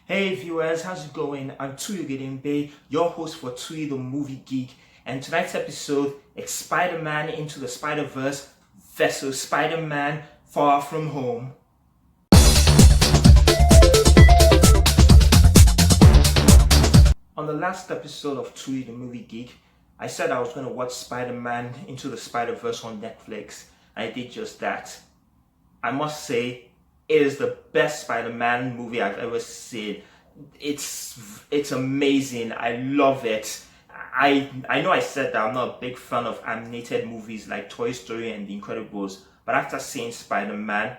Hey viewers, how's it going? I'm Tuyi, your host for Tuyi the Movie Geek, and tonight's episode is Spider-Man Into the Spiderverse versus Spider-Man Far From Home. On the last episode of Tuyi the Movie Geek, I said I was going to watch Spider-Man Into the Spiderverse on Netflix, and I did just that. I must say, it is the best Spider-Man movie I've ever seen. It's amazing. I love it. I know I said that I'm not a big fan of animated movies like Toy Story and The Incredibles, but after seeing Spider-Man,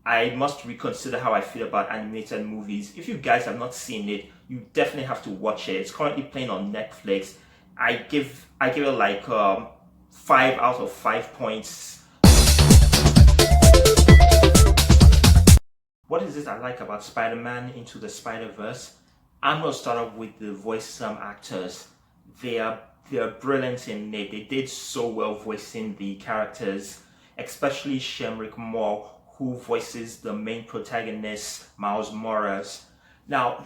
I must reconsider how I feel about animated movies. If you guys have not seen it, you definitely have to watch it. It's currently playing on Netflix. I give it like 5 out of 5 points. What is it I like about Spider-Man Into the Spiderverse? I'm gonna start off with the voice actors. They are brilliant in it. They did so well voicing the characters, especially Shamrick Moore, who voices the main protagonist, Miles Morales. Now,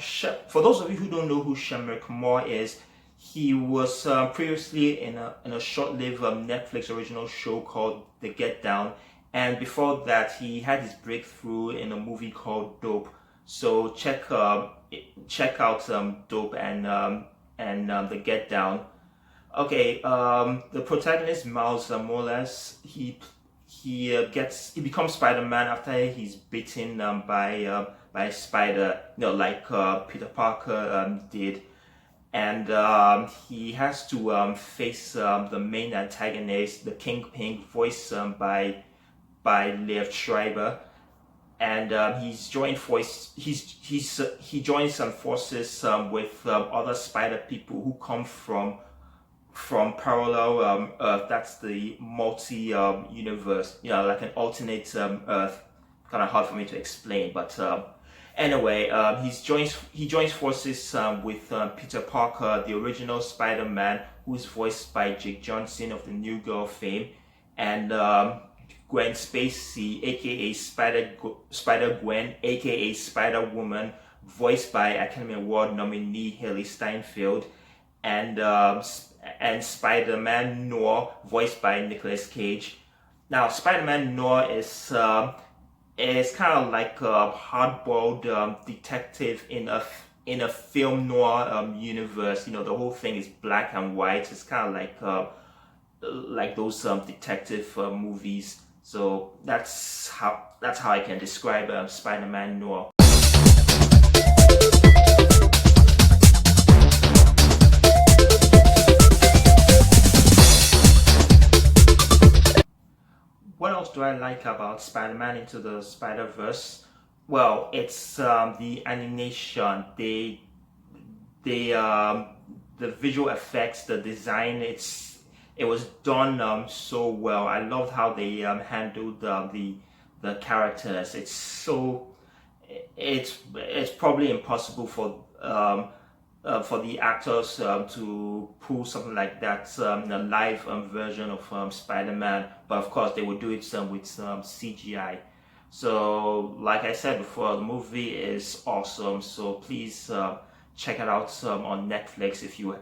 for those of you who don't know who Shamrick Moore is, he was previously in a short-lived Netflix original show called The Get Down, and before that, he had his breakthrough in a movie called Dope. So check out Dope and The Get Down. Okay, the protagonist Miles Morales, he becomes Spider-Man after he's bitten by a spider, like Peter Parker did, and he has to face the main antagonist, the Kingpin, voiced by Liev Schreiber, and he joins some forces with other Spider people who come from parallel Earth. That's the multi universe, like an alternate Earth. Kind of hard for me to explain, but anyway, he joins forces with Peter Parker, the original Spider-Man, who's voiced by Jake Johnson of the New Girl fame, and Gwen Stacy, aka Spider Gwen, aka Spider Woman, voiced by Academy Award nominee Haley Steinfeld, and Spider-Man Noir, voiced by Nicolas Cage. Now, Spider-Man Noir is kind of like a hard-boiled detective in a film noir universe. The whole thing is black and white. It's kind of like those detective movies. So that's how I can describe Spider-Man Noir. What else do I like about Spider-Man Into the Spider-Verse? Well, it's the animation, the visual effects, the design. It was done so well. I loved how they handled the characters. It's probably impossible for the actors to pull something like that in a live version of Spider-Man, but of course they would do it with CGI. So, like I said before, the movie is awesome. So please check it out on Netflix if you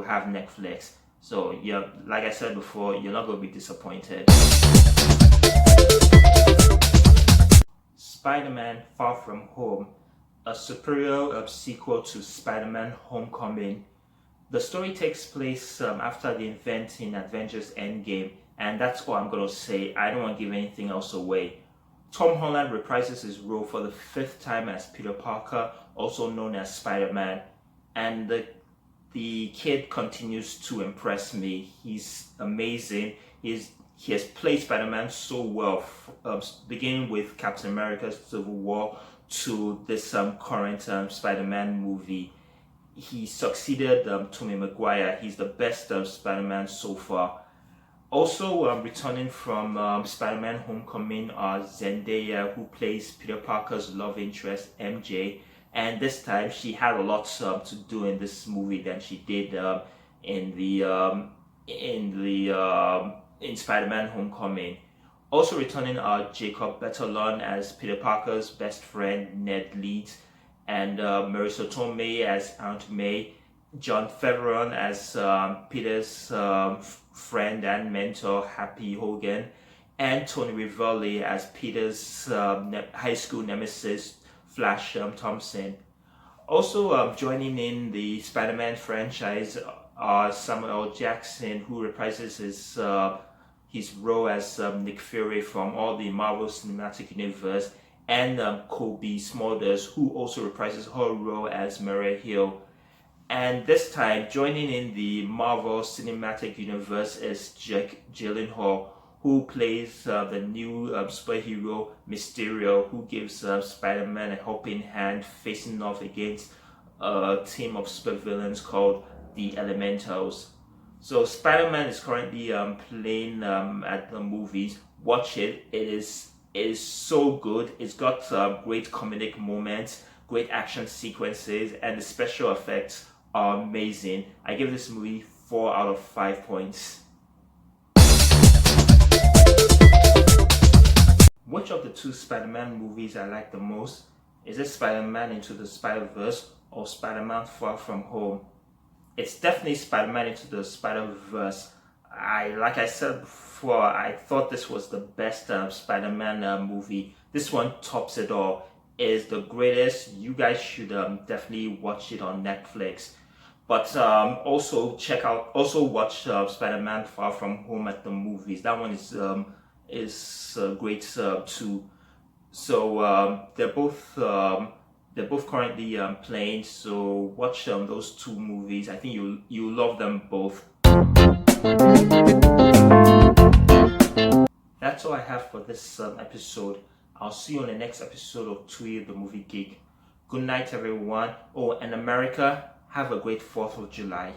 have Netflix. So yeah, like I said before, you're not going to be disappointed. Spider-Man Far From Home, a superior sequel to Spider-Man Homecoming. The story takes place after the event in Avengers Endgame, and that's all I'm going to say. I don't want to give anything else away. Tom Holland reprises his role for the 5th time as Peter Parker, also known as Spider-Man, and the kid continues to impress me. He's amazing. He has played Spider-Man so well, beginning with Captain America's Civil War to this current Spider-Man movie. He succeeded Tobey Maguire. He's the best Spider-Man so far. Also returning from Spider-Man Homecoming are Zendaya, who plays Peter Parker's love interest MJ, and this time she had a lot to do in this movie than she did in Spider-Man Homecoming. Also returning are Jacob Batalon as Peter Parker's best friend Ned Leeds, and Marissa Tomei as Aunt May, John Favreau as Peter's friend and mentor Happy Hogan, and Tony Rivoli as Peter's high school nemesis Flash Thompson. Also joining in the Spider-Man franchise are Samuel L. Jackson, who reprises his role as Nick Fury from all the Marvel Cinematic Universe, and Kobe Smulders, who also reprises her role as Maria Hill. And this time, joining in the Marvel Cinematic Universe is Jake Gyllenhaal, who plays the new superhero Mysterio, who gives Spider-Man a helping hand facing off against a team of supervillains called the Elementals. So Spider-Man is currently playing at the movies. Watch it. It is so good. It's got great comedic moments, great action sequences, and the special effects are amazing. I give this movie 4 out of 5 points. Which of the two Spider-Man movies I like the most? Is it Spider-Man Into the Spiderverse or Spider-Man Far From Home? It's definitely Spider-Man Into the Spiderverse. Like I said before, I thought this was the best Spider-Man movie. This one tops it all. It is the greatest. You guys should definitely watch it on Netflix. But also watch Spider-Man Far From Home at the movies. That one is great too. So they're both currently playing. So watch those two movies. I think you love them both. That's all I have for this episode. I'll see you on the next episode of Tuyi the Movie Geek. Good night, everyone. Oh, and America, have a great 4th of July.